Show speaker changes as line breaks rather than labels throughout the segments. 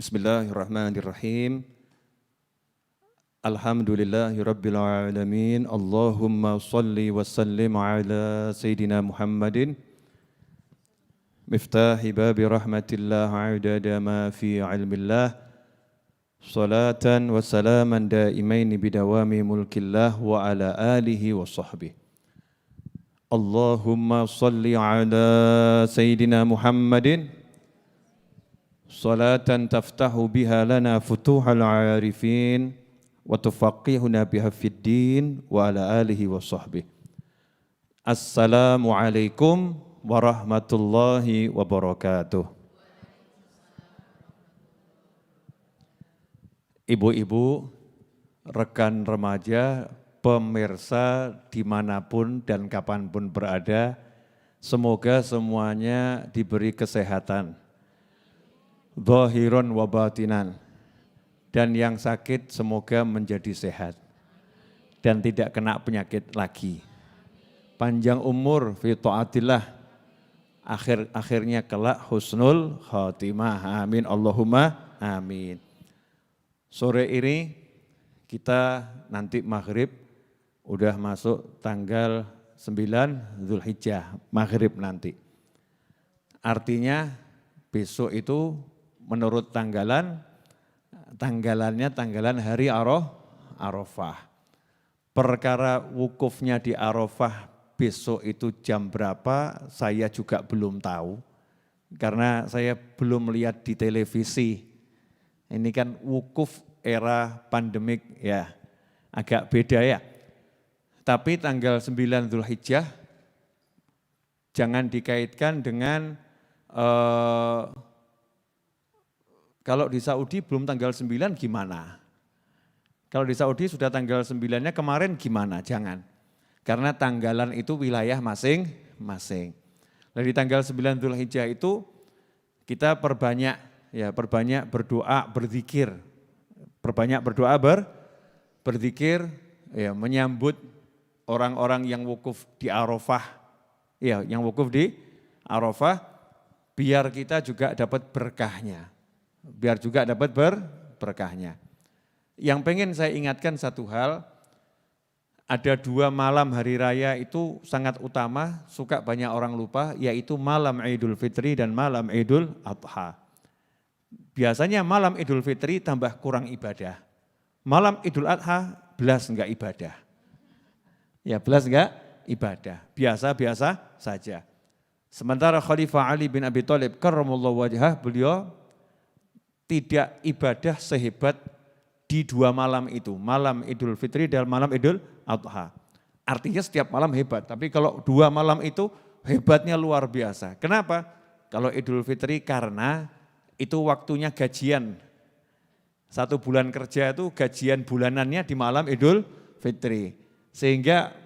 Bismillahirrahmanirrahim. Alhamdulillahirabbil alamin. Allahumma shalli wa sallim ala sayyidina Muhammadin miftahi babi rahmatillah adada ma fi ilmillah. Salatan wa salaman daimaini bidawami mulkillah wa ala alihi wa sahbihi. Allahumma shalli ala sayyidina Muhammadin salatan taftahu biha lana futuhal arifin wa tufaqihuna biha fid din wa ala alihi wa sahbihi. Assalamualaikum warahmatullahi wabarakatuh. Ibu-ibu, rekan remaja, pemirsa dimanapun dan kapanpun berada, semoga semuanya diberi kesehatan zahiran wa batinan, dan yang sakit semoga menjadi sehat dan tidak kena penyakit lagi. Panjang umur fi taatillah, akhirnya kelak husnul khatimah. Amin Allahumma amin. Sore ini kita nanti maghrib udah masuk tanggal 9 Zulhijjah, maghrib nanti. Artinya besok itu menurut tanggalannya tanggalan hari Arafah. Perkara wukufnya di Arafah besok itu jam berapa saya juga belum tahu. Karena saya belum lihat di televisi. Ini kan wukuf era pandemik ya, agak beda ya. Tapi tanggal 9 Zulhijjah jangan dikaitkan dengan kalau di Saudi belum tanggal 9 gimana? Kalau di Saudi sudah tanggal 9-nya kemarin gimana? Jangan. Karena tanggalan itu wilayah masing-masing. Dari tanggal 9 Dzulhijjah itu kita perbanyak berdoa, berzikir. Perbanyak berdoa, berzikir, ya, menyambut orang-orang yang wukuf di Arafah. Ya, yang wukuf di Arafah, biar kita juga dapat berkahnya. Biar juga dapat berkahnya. Yang pengen saya ingatkan satu hal, ada 2 malam hari raya itu sangat utama, suka banyak orang lupa, yaitu malam Idul Fitri dan malam Idul Adha. Biasanya malam Idul Fitri tambah kurang ibadah. Malam Idul Adha belas enggak ibadah. Ya belas enggak ibadah, biasa-biasa saja. Sementara Khalifah Ali bin Abi Thalib karramallahu wajhah, beliau tidak ibadah sehebat di 2 malam itu, malam Idul Fitri dan malam Idul Adha. Artinya setiap malam hebat, tapi kalau 2 malam itu hebatnya luar biasa. Kenapa? Kalau Idul Fitri karena itu waktunya gajian. 1 bulan kerja itu gajian bulanannya di malam Idul Fitri. Sehingga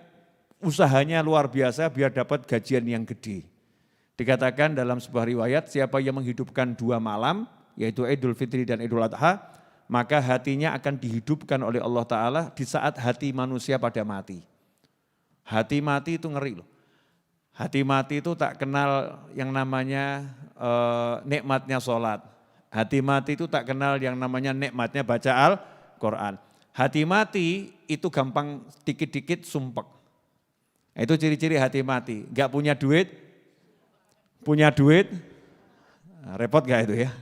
usahanya luar biasa biar dapat gajian yang gede. Dikatakan dalam sebuah riwayat, siapa yang menghidupkan 2 malam, yaitu Idul Fitri dan Idul Adha, maka hatinya akan dihidupkan oleh Allah Ta'ala di saat hati manusia pada mati. Hati mati itu ngeri loh. Hati mati itu tak kenal yang namanya nikmatnya sholat. Hati mati itu tak kenal yang namanya nikmatnya baca Al-Quran. Hati mati itu gampang dikit-dikit sumpek. Itu ciri-ciri hati mati. Gak punya duit, repot gak itu ya?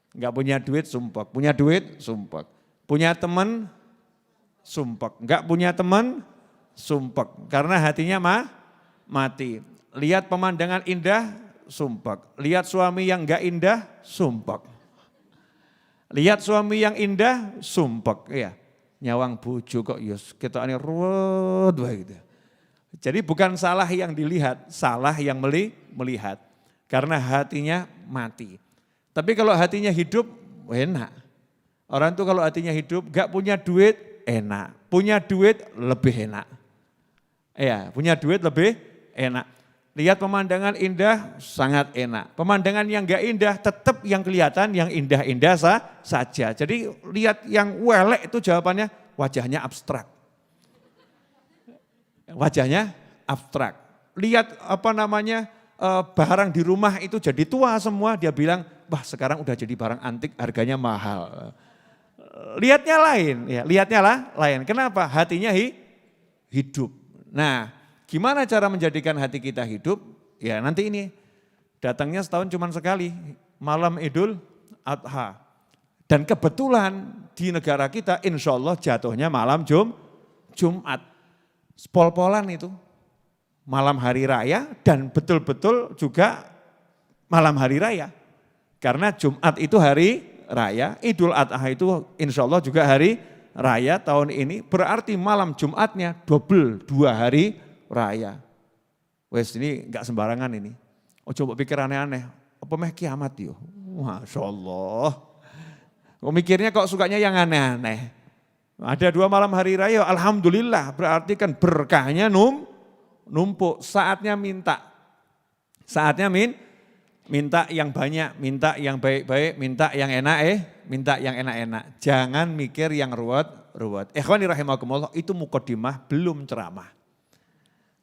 Enggak punya duit sumpek, punya duit sumpek. Punya teman sumpek, enggak punya teman sumpek. Karena hatinya mati. Lihat pemandangan indah sumpek. Lihat suami yang enggak indah sumpek. Lihat suami yang indah sumpek. Ya, nyawang bojo kok yus ketokane ruwet wae gitu. Jadi bukan salah yang dilihat, salah yang melihat. Karena hatinya mati. Tapi kalau hatinya hidup, enak. Orang tuh kalau hatinya hidup, gak punya duit, enak. Punya duit, lebih enak. Ya, punya duit lebih enak. Lihat pemandangan indah, sangat enak. Pemandangan yang gak indah, tetap yang kelihatan yang indah-indah saja. Jadi lihat yang welek itu jawabannya, wajahnya abstrak. Wajahnya abstrak. Lihat barang di rumah itu jadi tua semua, dia bilang wah sekarang udah jadi barang antik harganya mahal. Lihatnya lain, ya lihatnya lain. Kenapa? Hatinya hidup. Nah, gimana cara menjadikan hati kita hidup? Ya nanti ini, datangnya setahun cuma sekali, malam Idul Adha. Dan kebetulan di negara kita insya Allah jatuhnya malam Jumat. Pol-polan itu, malam hari raya dan betul-betul juga malam hari raya. Karena Jumat itu hari raya, Idul Adha itu insya Allah juga hari raya tahun ini. Berarti malam Jumatnya double 2 hari raya. Wes ini enggak sembarangan ini. Oh coba pikir aneh-aneh, apa meh kiamat yo? Masya Allah. Kok mikirnya kok sukanya yang aneh-aneh. Ada 2 malam hari raya, alhamdulillah berarti kan berkahnya numpuk. Saatnya minta. Saatnya minta yang banyak, minta yang baik-baik, minta yang minta yang enak-enak. Jangan mikir yang ruwet. Ikhwani rahimakumullah, itu mukadimah belum ceramah.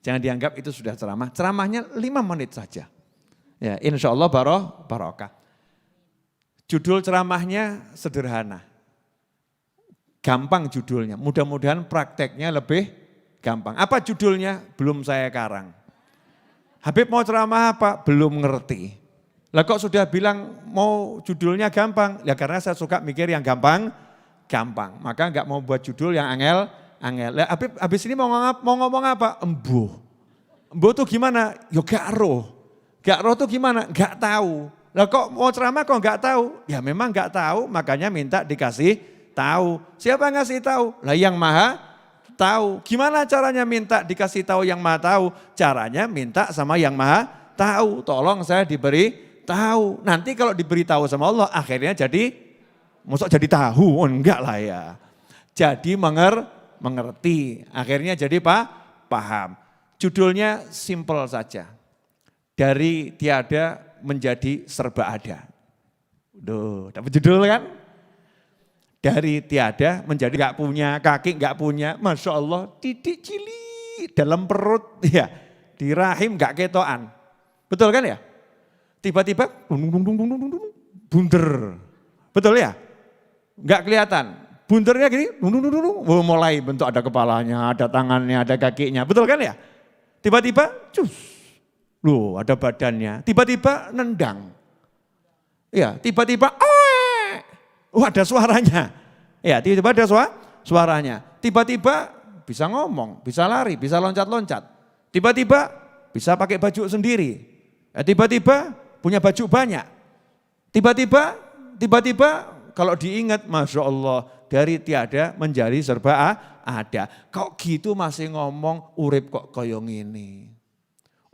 Jangan dianggap itu sudah ceramah. Ceramahnya 5 menit saja. Ya, insya Allah barokah. Judul ceramahnya sederhana. Gampang judulnya, mudah-mudahan prakteknya lebih gampang. Apa judulnya? Belum saya karang. Habib mau ceramah apa? Belum ngerti. Lah kok sudah bilang mau judulnya gampang? Ya karena saya suka mikir yang gampang. Maka enggak mau buat judul yang angel. Lah habis ini mau ngomong apa? Embuh tuh gimana? Ya gak roh. Gak roh tuh gimana? Gak tahu. Lah kok mau ceramah kok gak tahu? Ya memang gak tahu, makanya minta dikasih tahu. Siapa yang ngasih tahu? Lah yang maha tahu. Gimana caranya minta dikasih tahu yang maha tahu? Caranya minta sama yang maha tahu. Tolong saya diberi tahu. Nanti kalau diberitahu sama Allah akhirnya maksud jadi tahu, enggak lah ya. Jadi mengerti, akhirnya jadi paham. Judulnya simple saja. Dari tiada menjadi serba ada. Duh, dapat judul kan? Dari tiada menjadi enggak punya, kaki enggak punya, Masya Allah titik cilik dalam perut, ya di rahim enggak ketoan. Betul kan ya? Tiba-tiba bunder. Betul ya? Enggak kelihatan. Bundernya gini, mulai bentuk ada kepalanya, ada tangannya, ada kakinya. Betul kan ya? Tiba-tiba, loh ada badannya. Tiba-tiba nendang. Ya, tiba-tiba, ada suaranya. Ya, tiba-tiba ada suaranya. Tiba-tiba bisa ngomong, bisa lari, bisa loncat-loncat. Tiba-tiba bisa pakai baju sendiri. Ya, tiba-tiba punya baju banyak. Tiba-tiba kalau diingat, Masya Allah, dari tiada menjadi serba ada. Kok gitu masih ngomong urip kok koyong ini.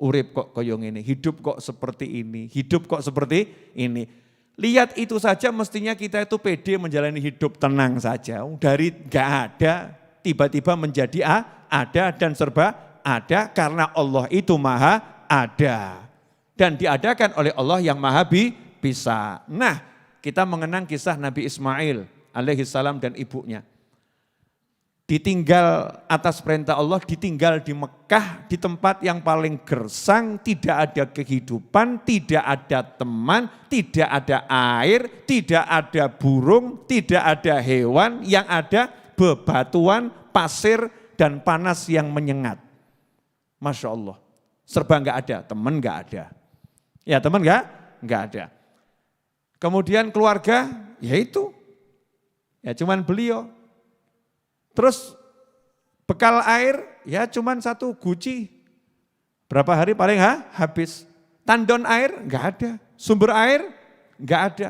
Urip kok koyong ini, hidup kok seperti ini, hidup kok seperti ini. Lihat itu saja mestinya kita itu pede menjalani hidup tenang saja. Dari gak ada, tiba-tiba menjadi ada dan serba ada karena Allah itu maha ada. Dan diadakan oleh Allah yang maha bisa. Nah, kita mengenang kisah Nabi Ismail alaihissalam dan ibunya. Ditinggal atas perintah Allah, ditinggal di Mekah, di tempat yang paling gersang, tidak ada kehidupan, tidak ada teman, tidak ada air, tidak ada burung, tidak ada hewan, yang ada bebatuan, pasir, dan panas yang menyengat. Masya Allah, serba enggak ada, teman enggak ada. Ya teman enggak ada. Kemudian keluarga, ya itu. Ya cuman beliau. Terus bekal air, ya cuman 1 guci. Berapa hari paling habis. Tandon air, enggak ada. Sumber air, enggak ada.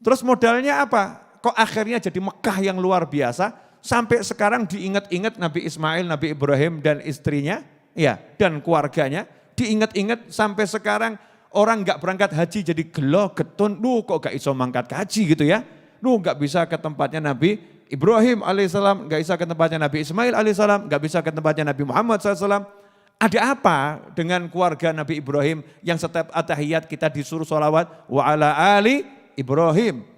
Terus modalnya apa? Kok akhirnya jadi Mekah yang luar biasa. Sampai sekarang diingat-ingat Nabi Ismail, Nabi Ibrahim dan istrinya. Ya, dan keluarganya. Diingat-ingat sampai sekarang. Orang enggak berangkat haji jadi gelo, getun, kok gak iso mangkat ke haji gitu ya. Enggak bisa ke tempatnya Nabi Ibrahim alaihissalam, enggak bisa ke tempatnya Nabi Ismail alaihissalam, enggak bisa ke tempatnya Nabi Muhammad SAW. Ada apa dengan keluarga Nabi Ibrahim yang setiap atahiyat kita disuruh sholawat wa ala ali Ibrahim.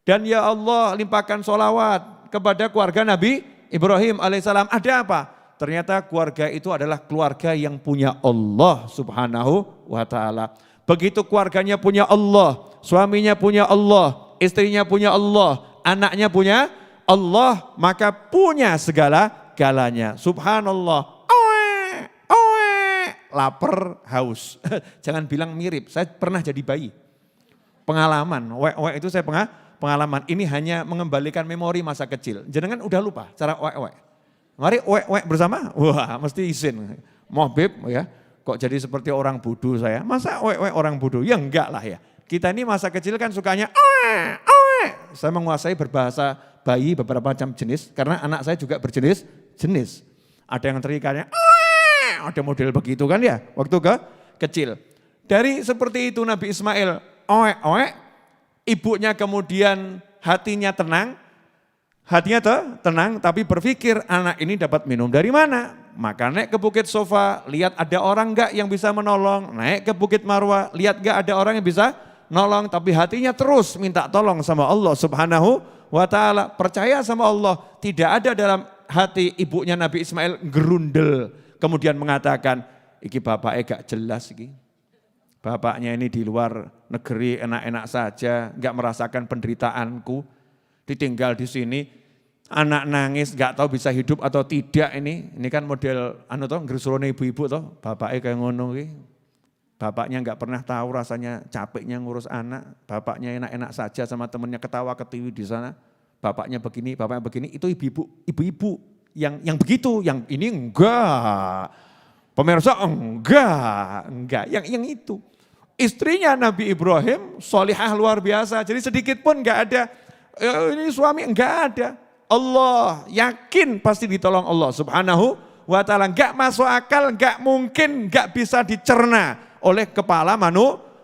Dan ya Allah limpahkan sholawat kepada keluarga Nabi Ibrahim alaihissalam. Ada apa? Ternyata keluarga itu adalah keluarga yang punya Allah subhanahu wa ta'ala. Begitu keluarganya punya Allah, suaminya punya Allah, istrinya punya Allah, anaknya punya Allah, maka punya segala-galanya. Subhanallah. Lapar, haus. Jangan bilang mirip, saya pernah jadi bayi. Pengalaman, wek itu saya pengalaman. Ini hanya mengembalikan memori masa kecil. Jangan udah lupa cara wek. Mari wek bersama, wah mesti izin. Mau beb ya, kok jadi seperti orang bodoh saya. Masa wek orang bodoh? Ya enggak lah ya. Kita ini masa kecil kan sukanya Saya menguasai berbahasa bayi beberapa macam jenis, karena anak saya juga berjenis-jenis. Ada yang teriakannya ada model begitu kan ya, waktu kecil. Dari seperti itu Nabi Ismail, ibunya kemudian hatinya tenang, tapi berpikir anak ini dapat minum dari mana? Maka naik ke Bukit Sofa, lihat ada orang enggak yang bisa menolong. Naik ke Bukit Marwah, lihat enggak ada orang yang bisa nolong. Tapi hatinya terus minta tolong sama Allah Subhanahu wa ta'ala. Percaya sama Allah, tidak ada dalam hati ibunya Nabi Ismail gerundel. Kemudian mengatakan, iki bapaknya gak jelas iki. Bapaknya ini di luar negeri enak-enak saja, gak merasakan penderitaanku. Ditinggal di sini, anak nangis gak tahu bisa hidup atau tidak ini. Ini kan model nggersurone ibu-ibu toh, bapaknya kayak ngono iki. Bapaknya gak pernah tahu rasanya capeknya ngurus anak. Bapaknya enak-enak saja sama temennya ketawa ketiwi di sana. Bapaknya begini, itu ibu-ibu yang begitu, yang ini enggak. Pemirsa enggak, yang itu. Istrinya Nabi Ibrahim solihah luar biasa, jadi sedikit pun enggak ada, ini suami enggak ada. Allah yakin pasti ditolong Allah Subhanahu wa ta'ala. Enggak masuk akal, enggak mungkin, enggak bisa dicerna oleh kepala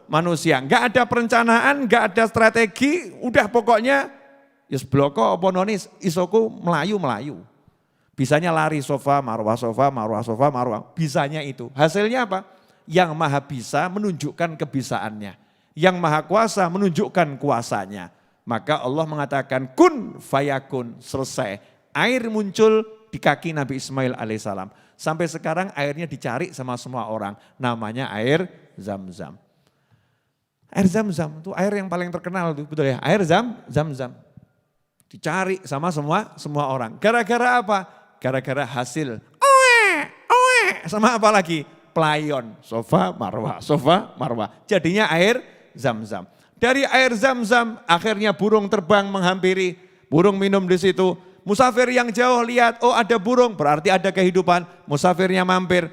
manusia. Enggak ada perencanaan, enggak ada strategi, udah pokoknya yes bloko apa nonis isoku melayu. Bisanya lari sofa, marwah. Bisanya itu. Hasilnya apa? Yang maha bisa menunjukkan kebisaannya. Yang maha kuasa menunjukkan kuasanya. Maka Allah mengatakan kun fayakun, selesai. Air muncul di kaki Nabi Ismail alaihissalam. Sampai sekarang airnya dicari sama semua orang. Namanya air Zam-Zam. Air Zam-Zam itu air yang paling terkenal, betul ya? Air Zam-Zam. Dicari sama semua orang. Gara-gara apa? Gara-gara hasil sama apa lagi? Pelayon, sofa, marwah. Jadinya air Zam-Zam. Dari air Zam-Zam akhirnya burung terbang menghampiri, burung minum di situ. Musafir yang jauh lihat, oh ada burung, berarti ada kehidupan. Musafirnya mampir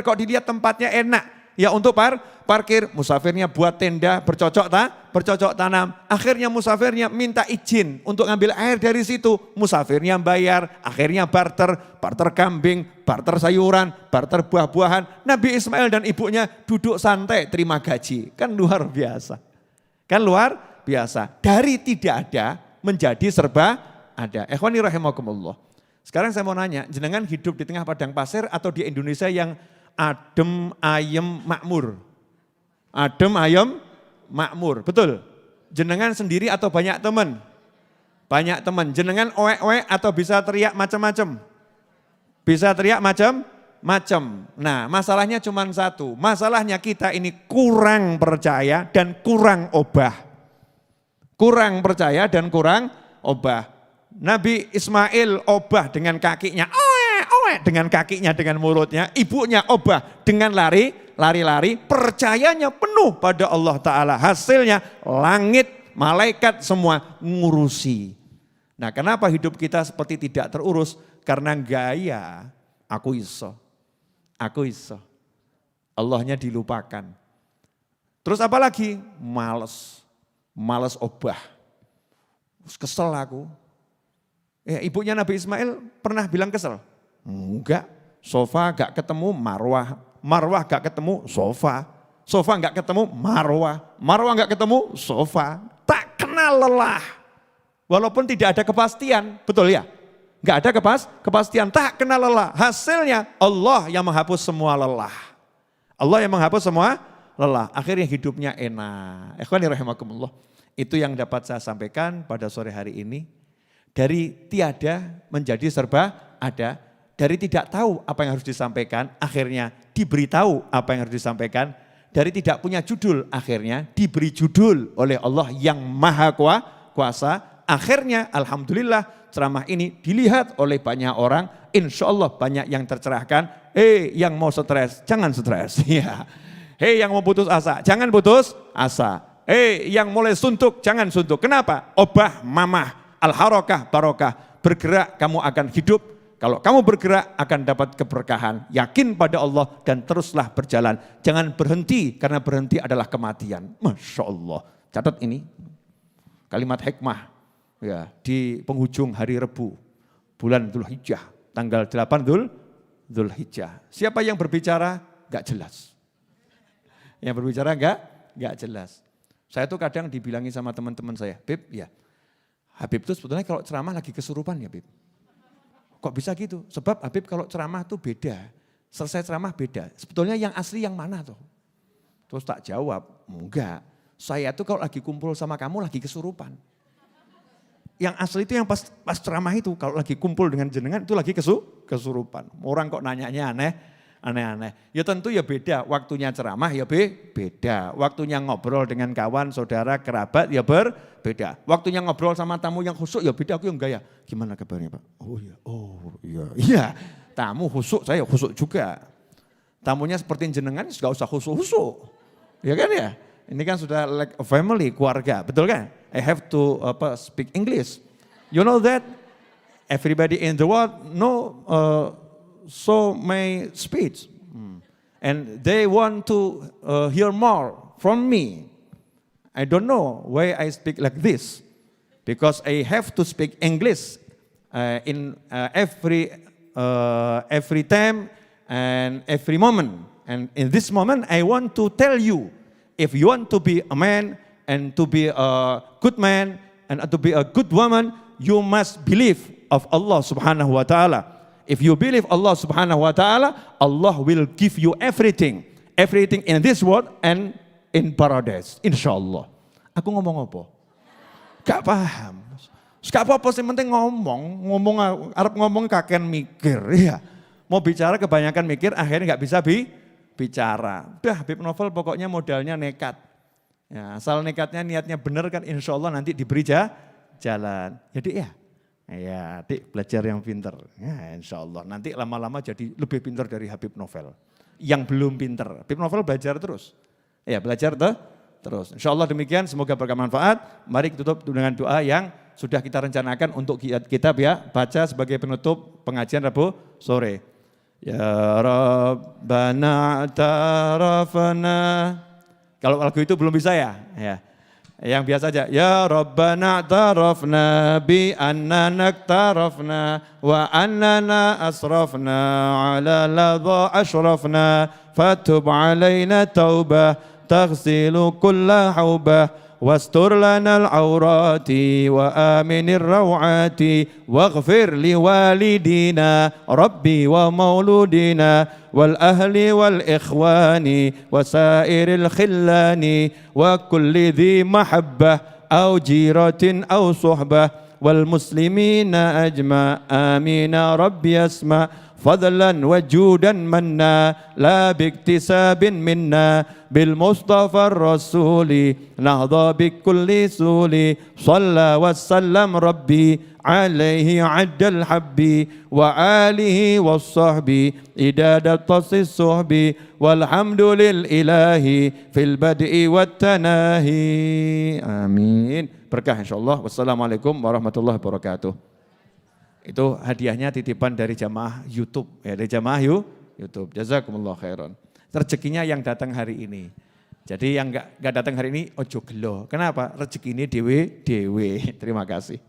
kok dilihat tempatnya enak. Ya untuk parkir, musafirnya buat tenda bercocok tanam. Akhirnya musafirnya minta izin untuk ngambil air dari situ. Musafirnya bayar, akhirnya barter kambing, barter sayuran, barter buah-buahan. Nabi Ismail dan ibunya duduk santai terima gaji. Kan luar biasa. Dari tidak ada menjadi serba ada. Ikhwani rahimakumullah. Sekarang saya mau nanya, jenengan hidup di tengah padang pasir atau di Indonesia yang adem, ayem, makmur. Adem, ayem, makmur. Betul? Jenengan sendiri atau banyak teman? Banyak teman. Jenengan oek-oek atau bisa teriak macam-macam? Bisa teriak macam-macam. Nah masalahnya cuma satu. Masalahnya kita ini kurang percaya dan kurang obah. Kurang percaya dan kurang obah. Nabi Ismail obah dengan kakinya. Dengan kakinya, dengan mulutnya, ibunya obah dengan lari, percayanya penuh pada Allah Ta'ala. Hasilnya langit, malaikat semua ngurusi. Nah kenapa hidup kita seperti tidak terurus? Karena gaya, aku iso. Allahnya dilupakan. Terus apa lagi? Males obah. Kesel aku. Ya, ibunya Nabi Ismail pernah bilang kesel? Enggak, sofa gak ketemu marwah gak ketemu sofa gak ketemu marwah gak ketemu sofa. Tak kenal lelah, walaupun tidak ada kepastian, betul ya? Gak ada kepastian, tak kenal lelah. Hasilnya Allah yang menghapus semua lelah. Akhirnya hidupnya enak. Ikhwani rahimakumullah. Itu yang dapat saya sampaikan pada sore hari ini. Dari tiada menjadi serba ada. Dari tidak tahu apa yang harus disampaikan, akhirnya diberitahu apa yang harus disampaikan. dari tidak punya judul, akhirnya diberi judul oleh Allah yang maha kuasa. Akhirnya alhamdulillah ceramah ini dilihat oleh banyak orang, insya Allah banyak yang tercerahkan. Yang mau stres, jangan stres. Ya. Yang mau putus asa, jangan putus asa. Yang mulai suntuk, jangan suntuk. Kenapa? Obah mamah, al-harokah barokah. Bergerak kamu akan hidup. Kalau kamu bergerak akan dapat keberkahan. Yakin pada Allah dan teruslah berjalan. Jangan berhenti karena berhenti adalah kematian. Masya Allah. Catat ini. Kalimat hikmah. Ya, di penghujung hari Rebu. Bulan Dzulhijjah. Tanggal 8 Dzulhijjah. Siapa yang berbicara? Gak jelas. Yang berbicara gak jelas. Saya tuh kadang dibilangi sama teman-teman saya. Bib, ya. Habib tuh sebetulnya kalau ceramah lagi kesurupan ya Bib. Kok bisa gitu? Sebab Habib kalau ceramah tuh beda. Selesai ceramah beda. Sebetulnya yang asli yang mana tuh? Terus tak jawab, enggak. Saya tuh kalau lagi kumpul sama kamu lagi kesurupan. Yang asli itu yang pas ceramah itu. Kalau lagi kumpul dengan jenengan itu lagi kesurupan. Orang kok nanyanya aneh-aneh. Ya tentu ya beda. Waktunya ceramah ya beda. Waktunya ngobrol dengan kawan, saudara, kerabat ya berbeda. Waktunya ngobrol sama tamu yang khusyuk ya beda. Aku yang gaya. Gimana kabarnya Pak? Oh iya. Iya. Tamu khusyuk, saya khusyuk juga. Tamunya seperti jenengan gak usah khusyuk. Ya kan ya? Ini kan sudah like a family, keluarga. Betul kan? I have to speak English. You know that? Everybody in the world know so my speech. And they want to hear more from me. I don't know why I speak like this. Because I have to speak English in every time and every moment. And in this moment I want to tell you, if you want to be a man and to be a good man and to be a good woman, you must believe of Allah subhanahu wa ta'ala. If you believe Allah subhanahu wa ta'ala, Allah will give you everything. Everything in this world and in paradise. Insya-Allah. Aku ngomong apa? Gak paham. Gak apa-apa sih, penting ngomong Arab ngomong kaken mikir. Ya. Mau bicara kebanyakan mikir, akhirnya gak bisa bicara. Udah Habib Novel pokoknya modalnya nekat. Ya, asal nekatnya niatnya benar kan insya Allah nanti diberi jalan. Jadi ya adik belajar yang pinter. Ya insya Allah nanti lama-lama jadi lebih pinter dari Habib Novel. Yang belum pinter. Habib Novel belajar terus. Ya belajar terus. Insya Allah demikian, semoga bermanfaat. Mari kita tutup dengan doa yang sudah kita rencanakan untuk kita baca sebagai penutup pengajian Rabu sore. Ya Rabbana tarafna. Kalau lagu itu belum bisa ya. Yang biasa aja. Ya Rabbana tarafna bi annana tarafna wa annana asrafna ala ladha ashrafna fatub alaina taubah taghsilu kulla haubah wastur lana al-awrati wa aminir rawati waghfir liwalidina rabbi wa mauludina wal ahli wal ikhwani wa sairil khillani wa kulli dhi mahabbah aw jiratin aw suhbah wal muslimina ajma amina rabbi asma فضلا وجودا منا لا باكتساب منا بالمصطفى الرسول نهضى بكل سول صلى وسلم ربي عليه عد الحب وآله والصحب إدادة تص الصحب والحمد للإله في البدء والتناهي آمين. Berkah insyaallah. Wassalamualaikum warahmatullahi wabarakatuh. Itu hadiahnya titipan dari jamaah YouTube, dari jamaah YouTube. Jazakumullah khairan. Rezekinya yang datang hari ini. Jadi yang enggak datang hari ini ojo gelo. Kenapa? Rezeki ini dewe. Terima kasih.